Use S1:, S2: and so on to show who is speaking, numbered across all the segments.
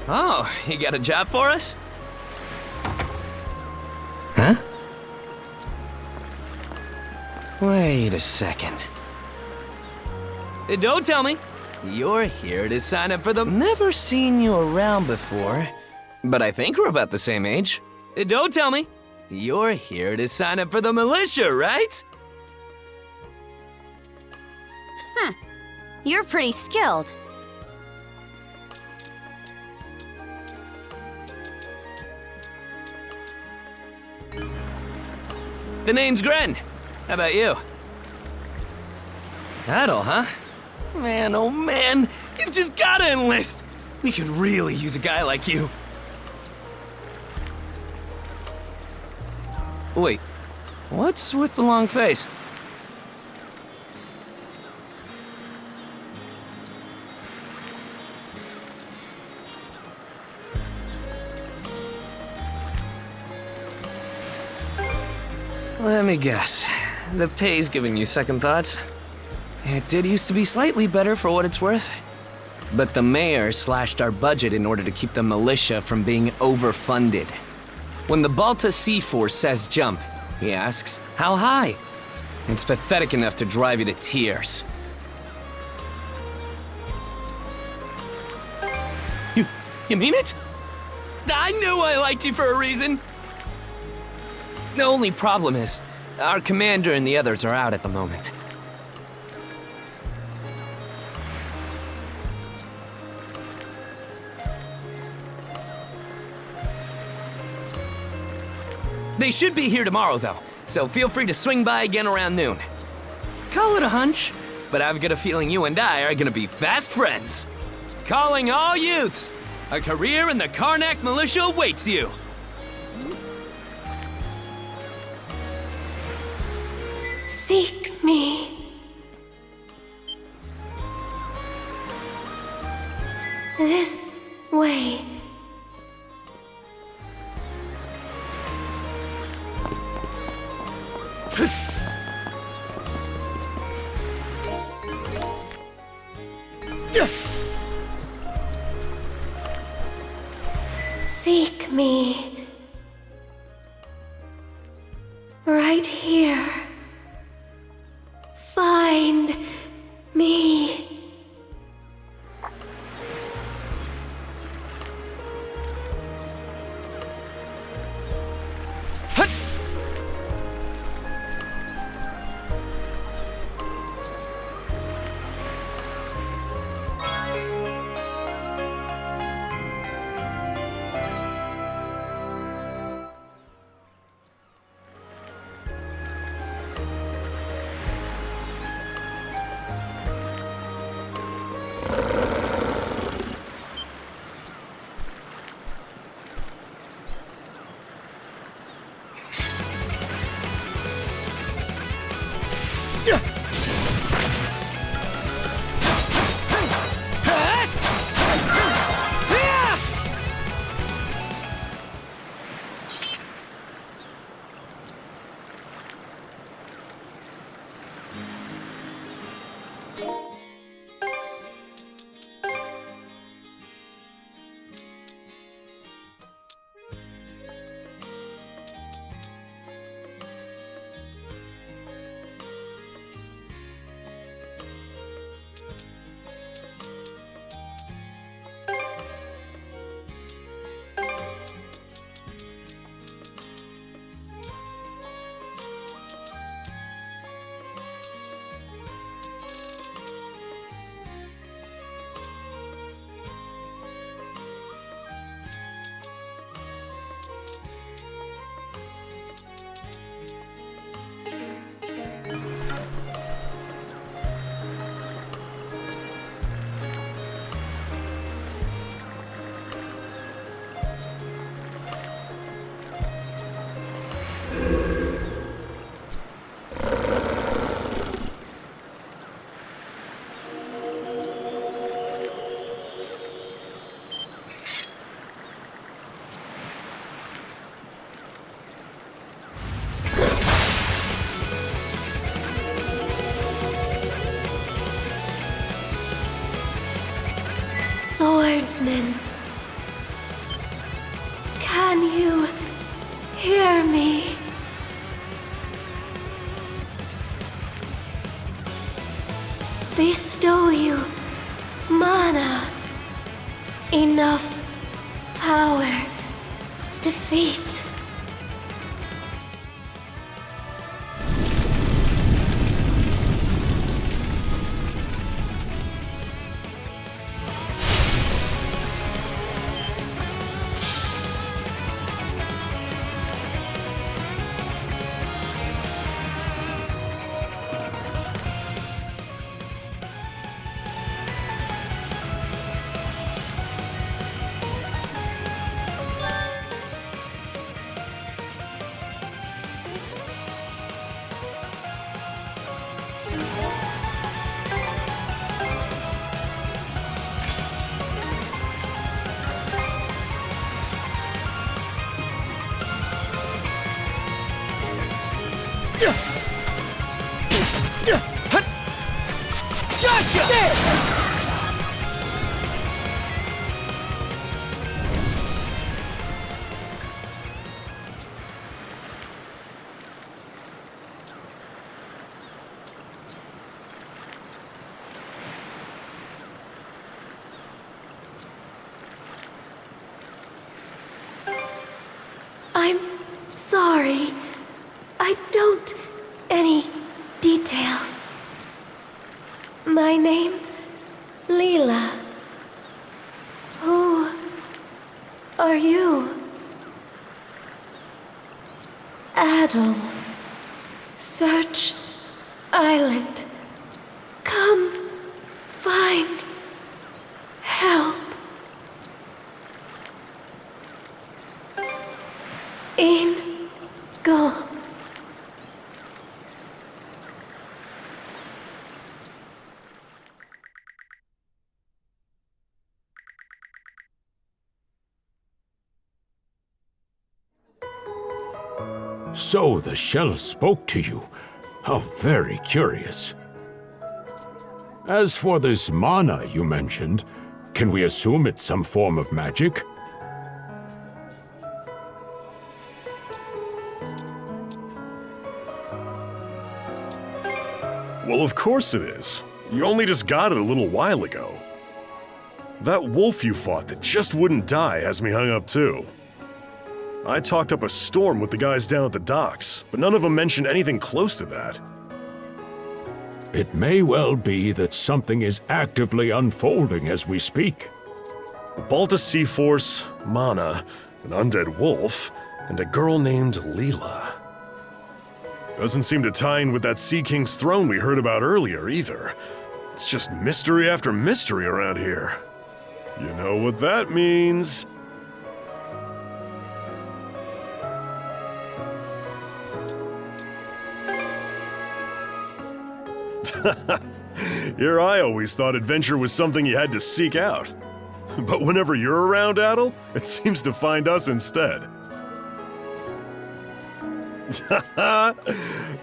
S1: Oh, you got a job for us?
S2: Huh?
S1: Wait a second. Don't tell me. You're here to sign up for the... Never seen you around before, but I think we're about the same age. Don't tell me. You're here to sign up for the militia, right?
S3: You're pretty skilled.
S1: The name's Gren. How about you? That'll, huh? Man, oh man, you've just gotta enlist! We could really use a guy like you. Wait, what's with the long face? Let me guess. The pay's giving you second thoughts? It did used to be slightly better for what it's worth. But the mayor slashed our budget in order to keep the militia from being overfunded. When the Balta Sea Force says jump, he asks, how high? It's pathetic enough to drive you to tears. You mean it? I knew I liked you for a reason! The only problem is, our commander and the others are out at the moment. They should be here tomorrow, though, so feel free to swing by again around noon. Call it a hunch, but I've got a feeling you and I are gonna be fast friends. Calling all youths! A career in the Karnak militia awaits you!
S3: Seek me. This way. Seek me. Right here. Find me. Swordsman. Can you hear me? They stole you mana. Enough power. Defeat. I'm sorry. I don't... any details. My name, Leela. Who are you? Adel. Search Island. Come find help. In go.
S2: So the shell spoke to you. How very curious. As for this mana you mentioned, can we assume it's some form of magic?
S4: Well, of course it is. You only just got it a little while ago. That wolf you fought that just wouldn't die has me hung up too. I talked up a storm with the guys down at the docks, but none of them mentioned anything close to that.
S2: It may well be that something is actively unfolding as we speak.
S4: A Balta Sea Force, Mana, an undead wolf, and a girl named Leela. Doesn't seem to tie in with that Sea King's throne we heard about earlier, either. It's just mystery after mystery around here. You know what that means. Here I always thought adventure was something you had to seek out. But whenever you're around, Adel, it seems to find us instead.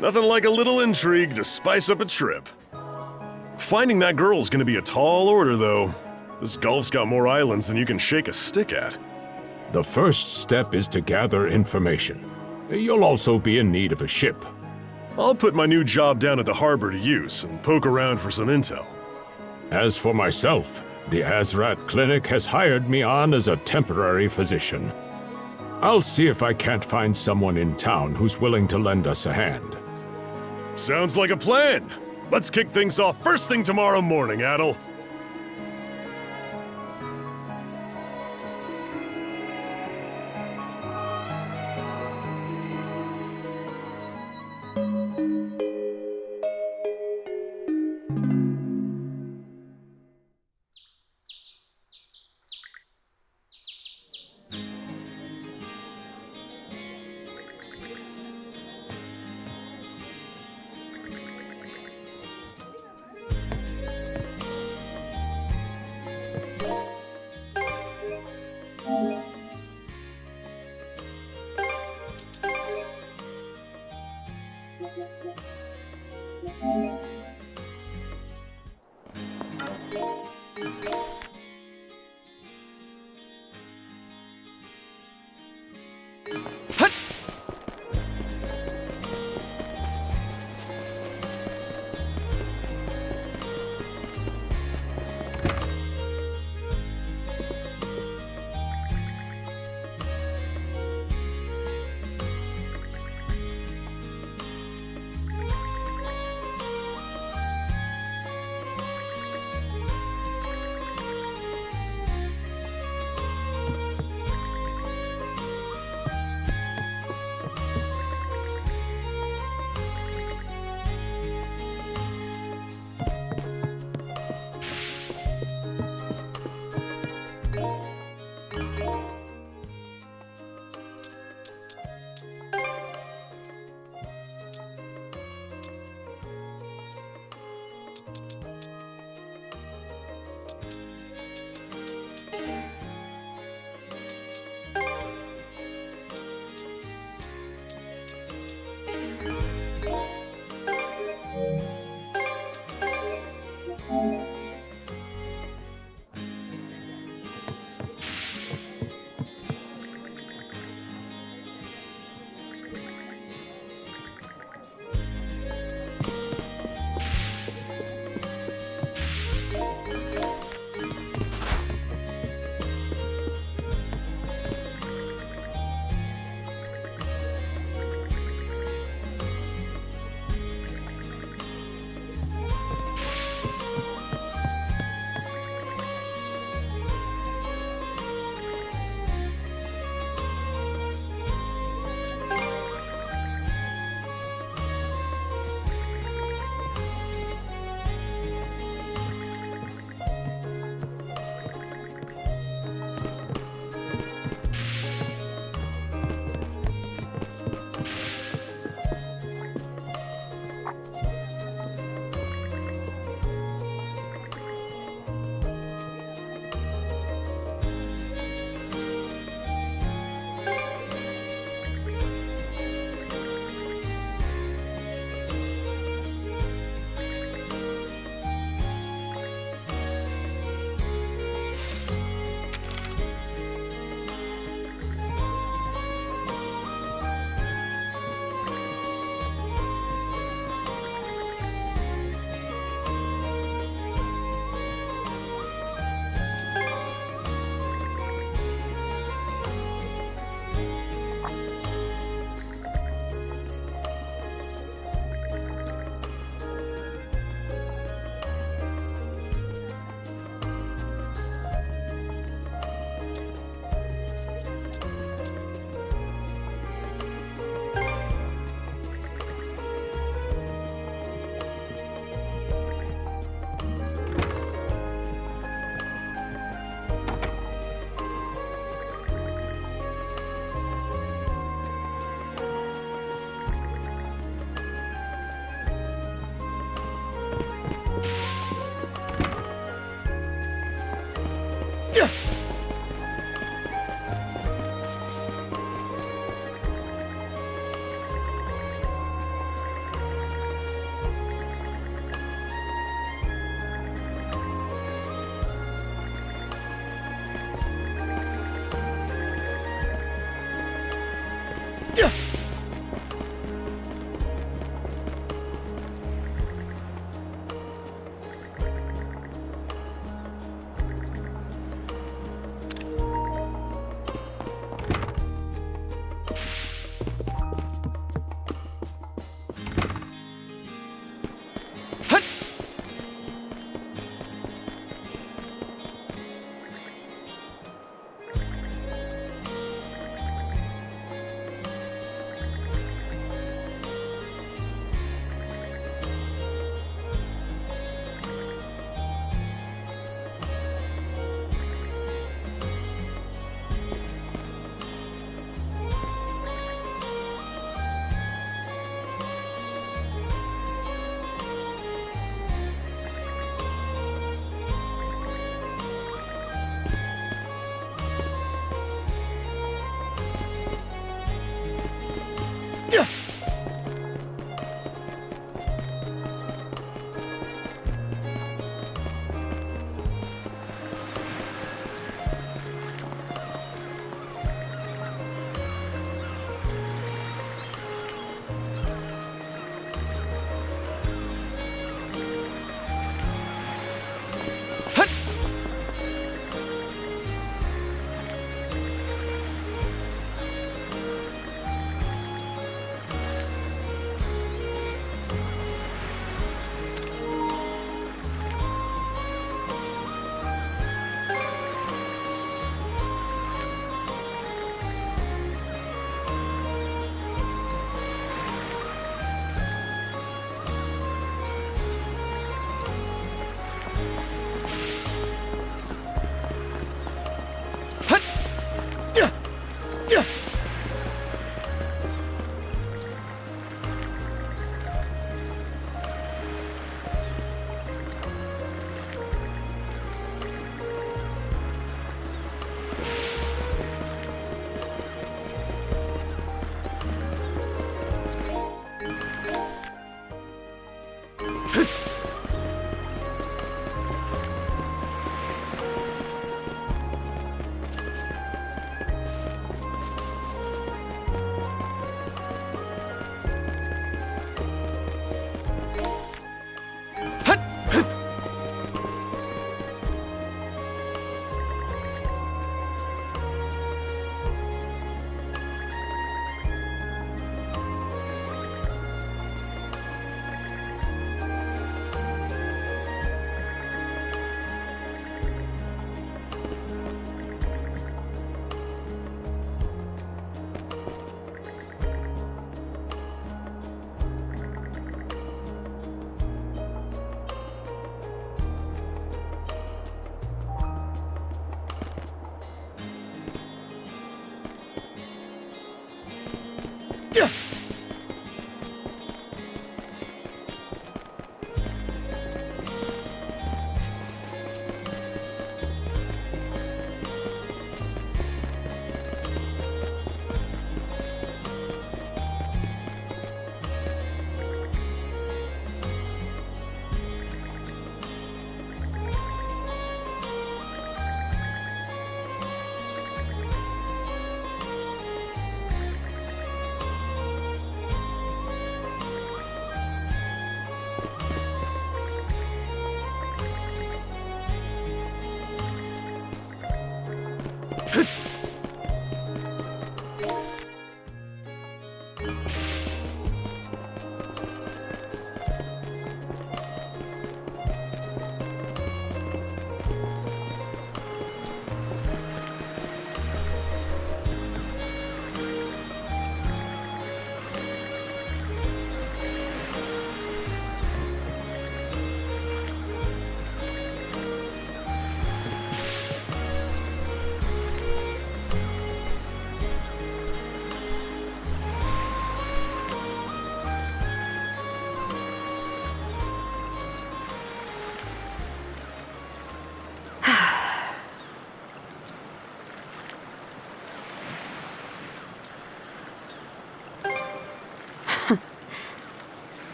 S4: Nothing like a little intrigue to spice up a trip. Finding that girl's gonna be a tall order, though. This gulf's got more islands than you can shake a stick at.
S2: The first step is to gather information. You'll also be in need of a ship.
S4: I'll put my new job down at the harbor to use and poke around for some intel.
S2: As for myself, the Azrat Clinic has hired me on as a temporary physician. I'll see if I can't find someone in town who's willing to lend us a hand.
S4: Sounds like a plan. Let's kick things off first thing tomorrow morning, Adel.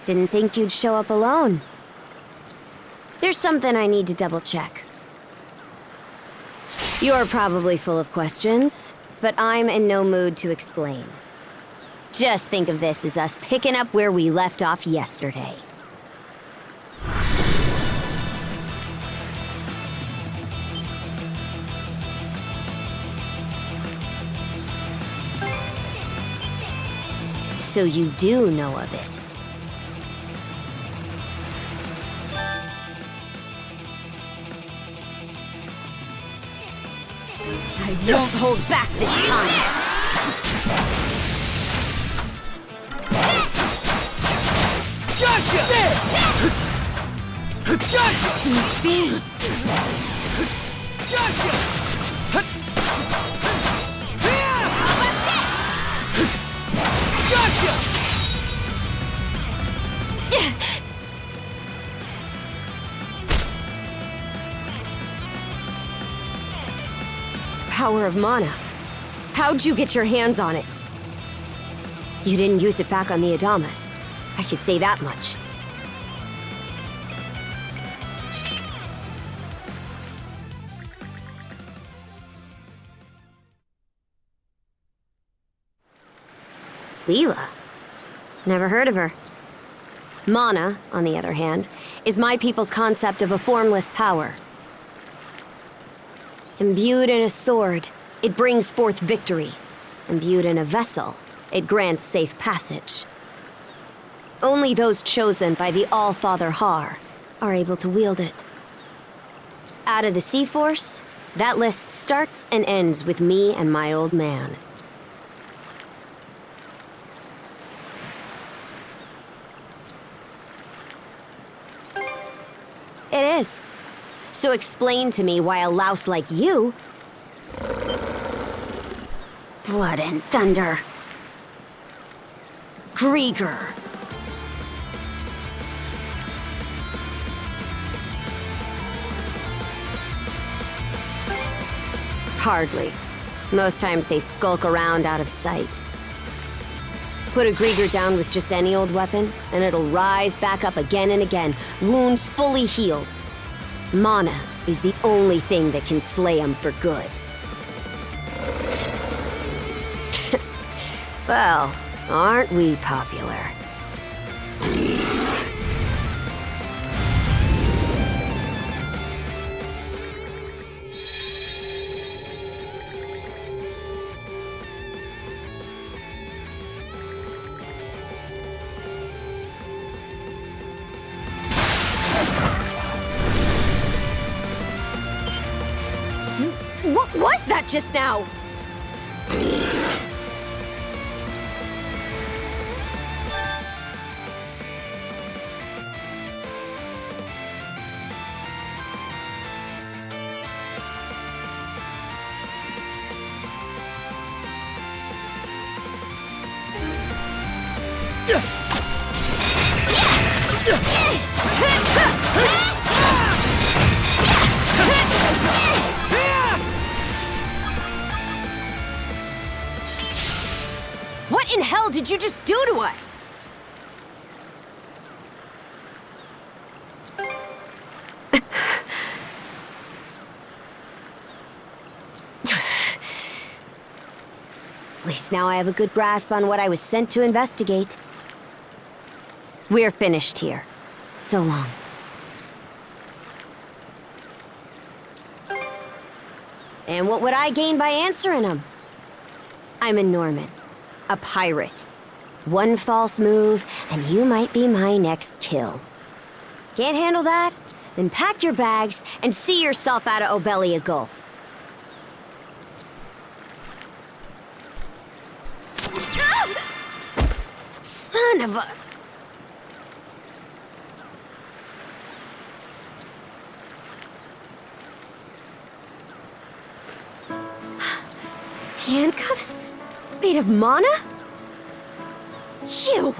S3: Didn't think you'd show up alone. There's something I need to double check. You're probably full of questions, but I'm in no mood to explain. Just think of this as us picking up where we left off yesterday. So you do know of it. I won't hold back this time.
S1: Gotcha! Gotcha!
S3: Speed.
S1: Gotcha! Gotcha!
S3: Power of mana. How'd you get your hands on it? You didn't use it back on the Adamas. I could say that much. Leela? Never heard of her. Mana, on the other hand, is my people's concept of a formless power. Imbued in a sword, it brings forth victory. Imbued in a vessel, it grants safe passage. Only those chosen by the All-Father Har are able to wield it. Out of the Sea Force, that list starts and ends with me and my old man. It is. So explain to me why a louse like you... Blood and thunder. Grieger. Hardly. Most times they skulk around out of sight. Put a Grieger down with just any old weapon, and it'll rise back up again and again, wounds fully healed. Mana is the only thing that can slay 'em for good. Well, aren't we popular? What was that just now? What in hell did you just do to us? At least now I have a good grasp on what I was sent to investigate. We're finished here. So long. And what would I gain by answering them? I'm a Norman. A pirate. One false move, and you might be my next kill. Can't handle that? Then pack your bags and see yourself out of Obelia Gulf. Ah! Son of a... Handcuffs? Made of mana? You!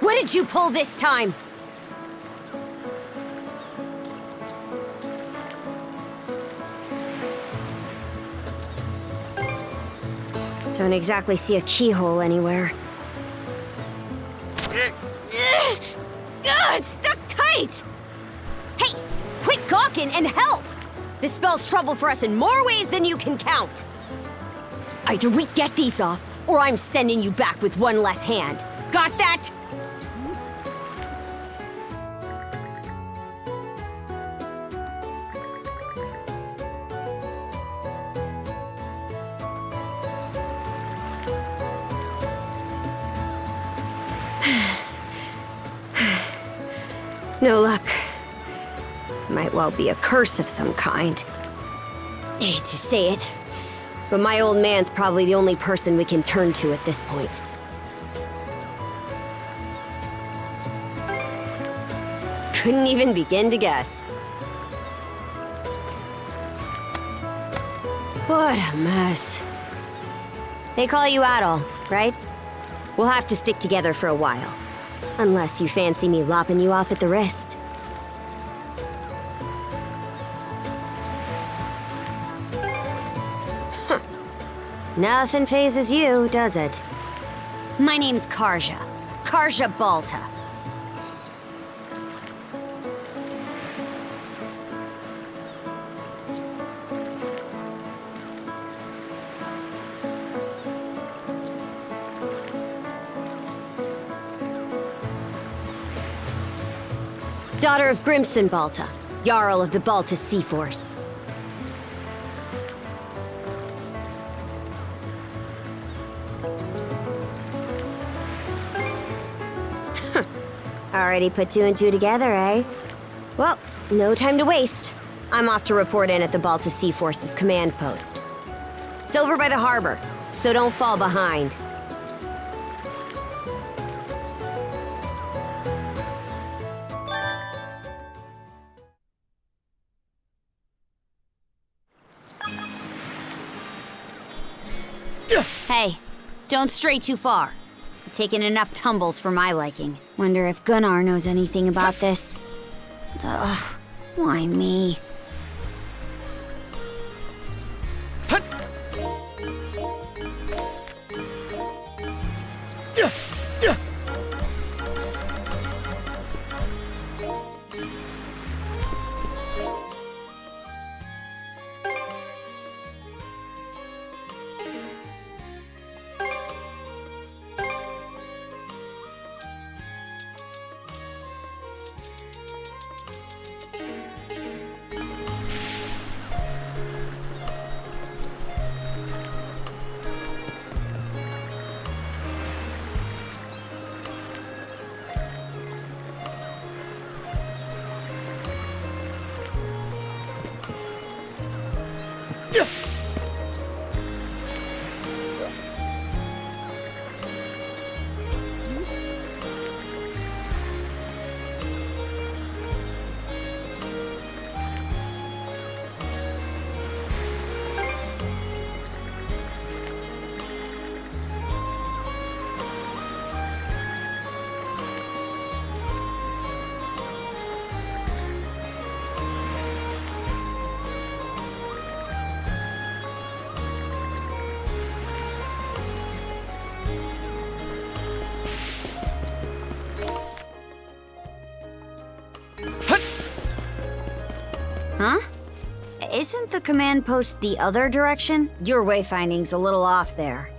S3: What did you pull this time? Don't exactly see a keyhole anywhere. It's stuck tight! Hey, quit gawking and help! This spells trouble for us in more ways than you can count. Either we get these off, or I'm sending you back with one less hand. Got that? No luck. Might well be a curse of some kind. Hate to say it, but my old man's probably the only person we can turn to at this point. Couldn't even begin to guess. What a mess. They call you Adol, right? We'll have to stick together for a while. Unless you fancy me lopping you off at the wrist. Huh. Nothing phases you, does it? My name's Karja. Karja Balta. Daughter of Grimson Balta, Jarl of the Balta Sea Force. Already put two and two together, eh? Well, no time to waste. I'm off to report in at the Balta Sea Force's command post. It's over by the harbor, so don't fall behind. Hey, don't stray too far. I've taken enough tumbles for my liking. Wonder if Gunnar knows anything about this. Ugh, why me? Huh? Isn't the command post the other direction? Your wayfinding's a little off there.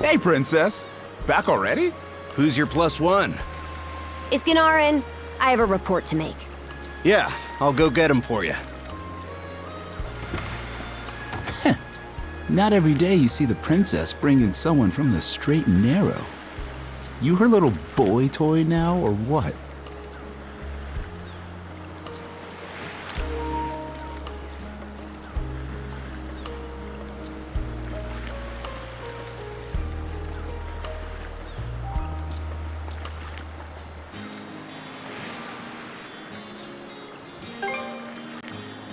S5: Hey, Princess. Back already?
S6: Who's your plus one?
S3: Is Gunnar in? I have a report to make.
S6: Yeah, I'll go get him for you.
S5: Not every day you see the princess bring in someone from the straight and narrow. You her little boy toy now, or what?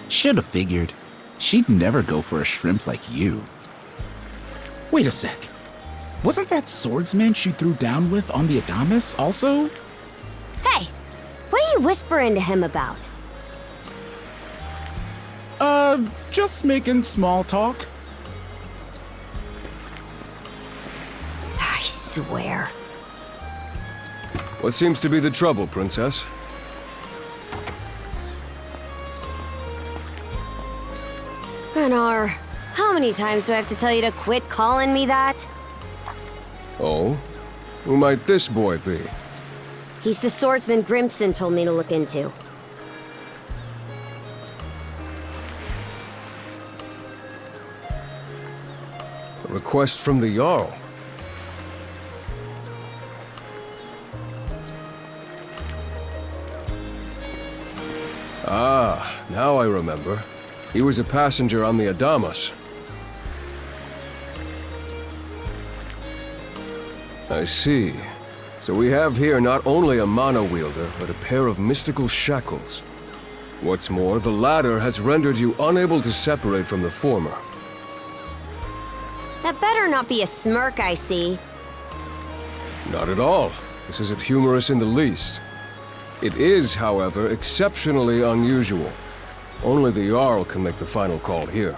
S5: Should've figured. She'd never go for a shrimp like you. Wait a sec. Wasn't that swordsman she threw down with on the Adamas also?
S3: Hey, what are you whispering to him about?
S5: Just making small talk.
S3: I swear.
S7: What seems to be the trouble, Princess?
S3: Gunnar, how many times do I have to tell you to quit calling me that?
S7: Oh? Who might this boy be?
S3: He's the swordsman Grimson told me to look into.
S7: A request from the Jarl. Ah, now I remember. He was a passenger on the Adamas. I see. So we have here not only a mana wielder, but a pair of mystical shackles. What's more, the latter has rendered you unable to separate from the former.
S3: That better not be a smirk I see.
S7: Not at all. This isn't humorous in the least. It is, however, exceptionally unusual. Only the Jarl can make the final call here.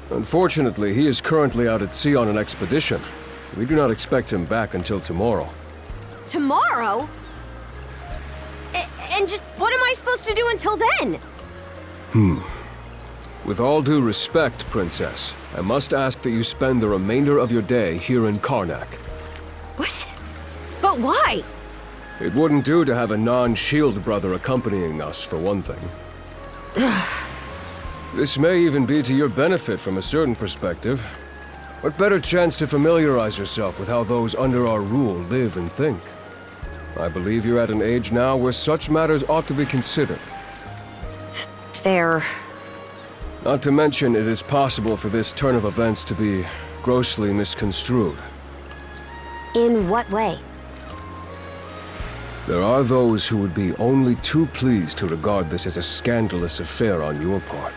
S7: Unfortunately, he is currently out at sea on an expedition. We do not expect him back until tomorrow.
S3: Tomorrow? And just what am I supposed to do until then?
S7: With all due respect, Princess, I must ask that you spend the remainder of your day here in Karnak.
S3: What? But why?
S7: It wouldn't do to have a non-shield brother accompanying us, for one thing. This may even be to your benefit from a certain perspective. What better chance to familiarize yourself with how those under our rule live and think? I believe you're at an age now where such matters ought to be considered.
S3: Fair.
S7: Not to mention, it is possible for this turn of events to be grossly misconstrued.
S3: In what way?
S7: There are those who would be only too pleased to regard this as a scandalous affair on your part.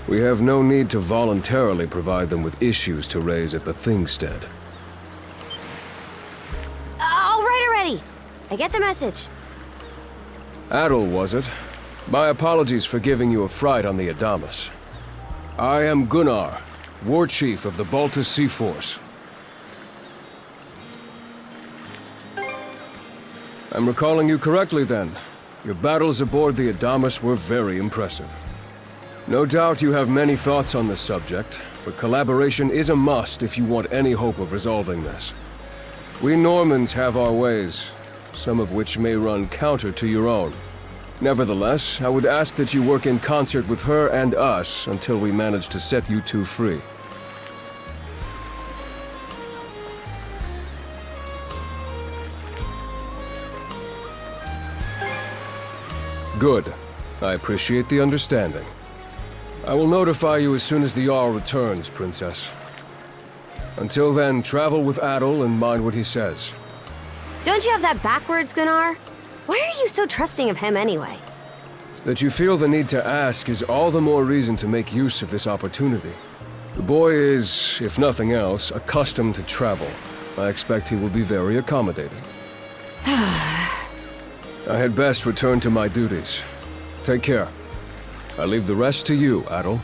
S7: We have no need to voluntarily provide them with issues to raise at the Thingstead.
S3: All right already. I get the message.
S7: Adel, was it? My apologies for giving you a fright on the Adamas. I am Gunnar, War Chief of the Baltus Sea Force. I'm recalling you correctly then. Your battles aboard the Adamas were very impressive. No doubt you have many thoughts on this subject, but collaboration is a must if you want any hope of resolving this. We Normans have our ways, some of which may run counter to your own. Nevertheless, I would ask that you work in concert with her and us until we manage to set you two free. Good. I appreciate the understanding. I will notify you as soon as the Jarl returns, Princess. Until then, travel with Adel and mind what he says.
S3: Don't you have that backwards, Gunnar? Why are you so trusting of him anyway?
S7: That you feel the need to ask is all the more reason to make use of this opportunity. The boy is, if nothing else, accustomed to travel. I expect he will be very accommodating. I had best return to my duties. Take care. I leave the rest to you, Adel.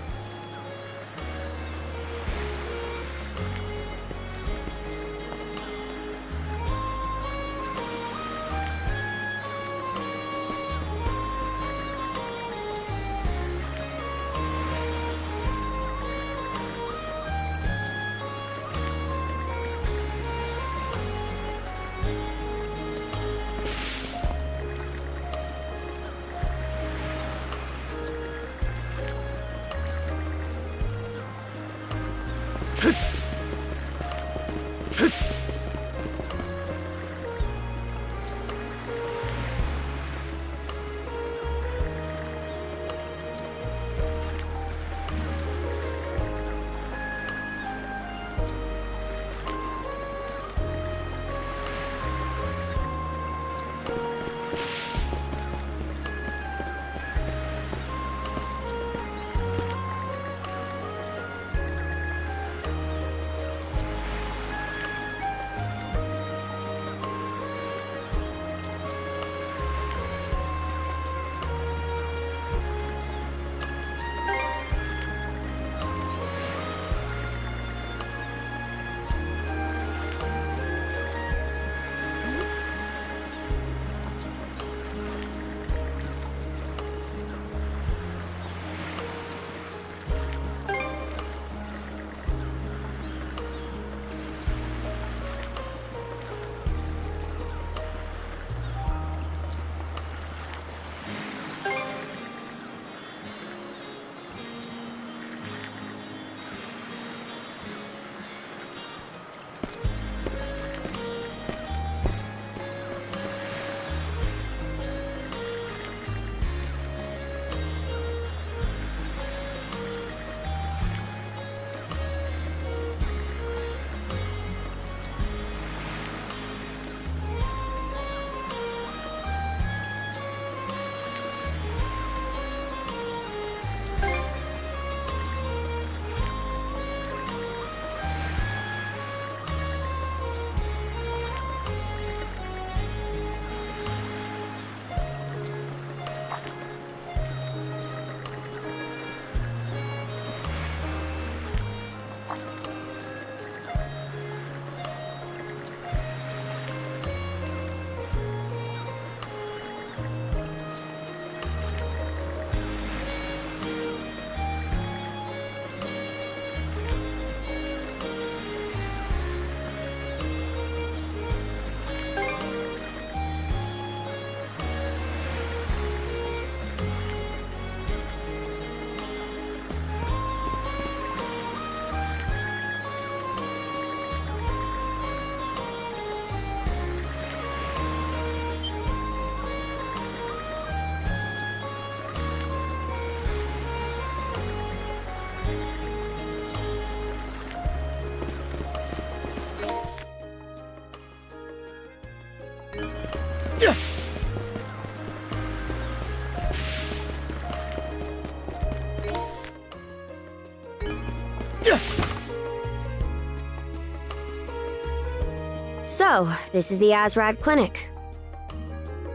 S3: So, this is the Azrad Clinic.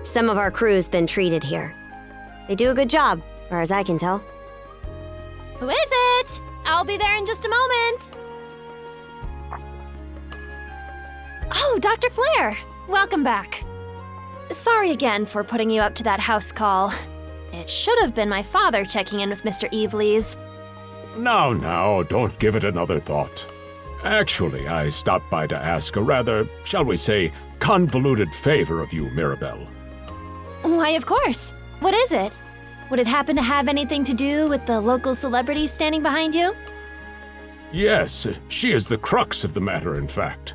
S3: Some of our crew's been treated here. They do a good job, far as I can tell.
S8: Who is it? I'll be there in just a moment. Oh, Dr. Flair. Welcome back. Sorry again for putting you up to that house call. It should have been my father checking in with Mr. Evelees.
S2: Now, don't give it another thought. Actually, I stopped by to ask a rather, shall we say, convoluted favor of you, Mirabelle.
S8: Why, of course. What is it? Would it happen to have anything to do with the local celebrity standing behind you?
S2: Yes, she is the crux of the matter, in fact.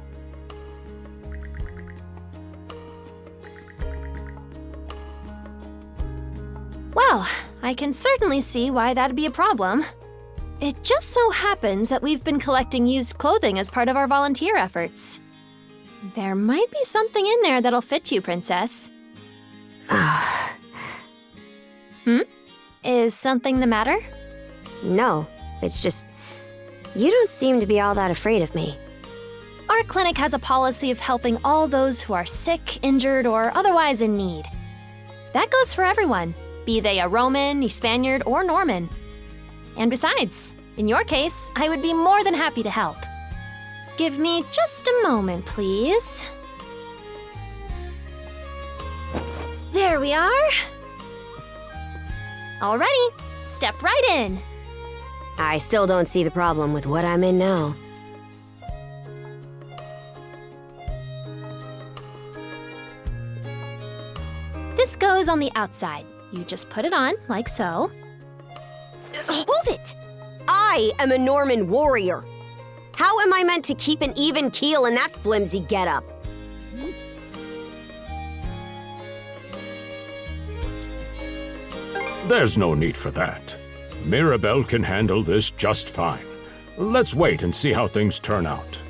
S8: Well, I can certainly see why that'd be a problem. It just so happens that we've been collecting used clothing as part of our volunteer efforts. There might be something in there that'll fit you, Princess. Is something the matter?
S3: No, it's just... You don't seem to be all that afraid of me.
S8: Our clinic has a policy of helping all those who are sick, injured, or otherwise in need. That goes for everyone, be they a Roman, a Spaniard, or Norman. And besides, in your case, I would be more than happy to help. Give me just a moment, please. There we are. Alrighty, step right in.
S3: I still don't see the problem with what I'm in now.
S8: This goes on the outside. You just put it on, like so.
S3: Hold it! I am a Norman warrior. How am I meant to keep an even keel in that flimsy getup?
S2: There's no need for that. Mirabelle can handle this just fine. Let's wait and see how things turn out.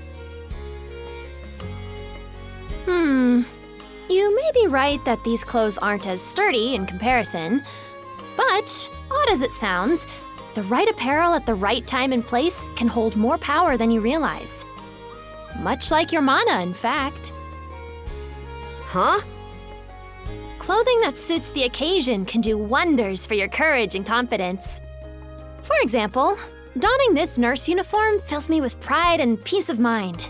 S8: You may be right that these clothes aren't as sturdy in comparison, but odd as it sounds, the right apparel at the right time and place can hold more power than you realize. Much like your mana, in fact.
S3: Huh?
S8: Clothing that suits the occasion can do wonders for your courage and confidence. For example, donning this nurse uniform fills me with pride and peace of mind.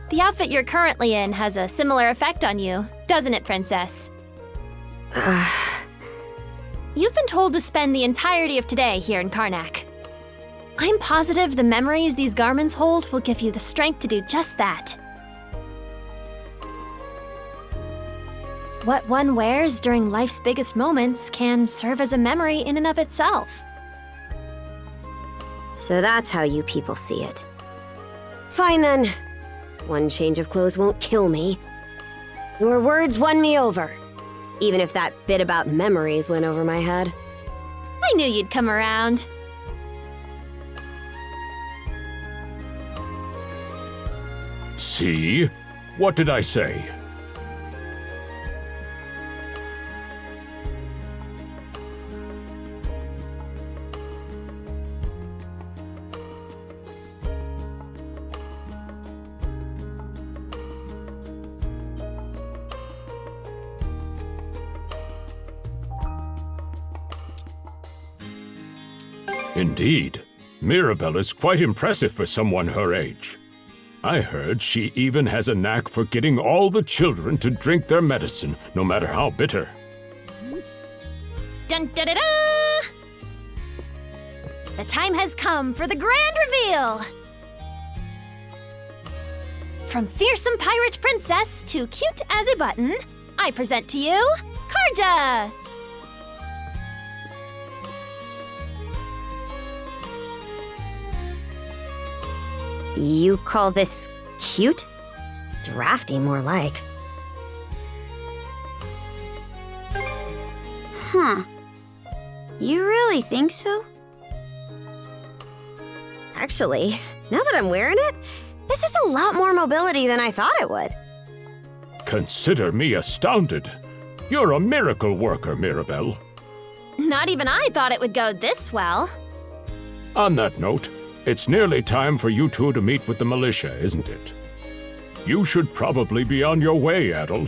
S8: The outfit you're currently in has a similar effect on you, doesn't it, Princess? You've been told to spend the entirety of today here in Karnak. I'm positive the memories these garments hold will give you the strength to do just that. What one wears during life's biggest moments can serve as a memory in and of itself.
S3: So that's how you people see it. Fine then. One change of clothes won't kill me. Your words won me over. Even if that bit about memories went over my head.
S8: I knew you'd come around.
S2: See? What did I say? Indeed. Mirabelle is quite impressive for someone her age. I heard she even has a knack for getting all the children to drink their medicine, no matter how bitter.
S8: Dun da da da! The time has come for the grand reveal! From fearsome pirate princess to cute as a button, I present to you, Karja!
S3: You call this cute? Drafty, more like. Huh. You really think so? Actually, now that I'm wearing it, this is a lot more mobility than I thought it would.
S2: Consider me astounded. You're a miracle worker, Mirabelle.
S8: Not even I thought it would go this well.
S2: On that note, it's nearly time for you two to meet with the militia, isn't it? You should probably be on your way, Adel.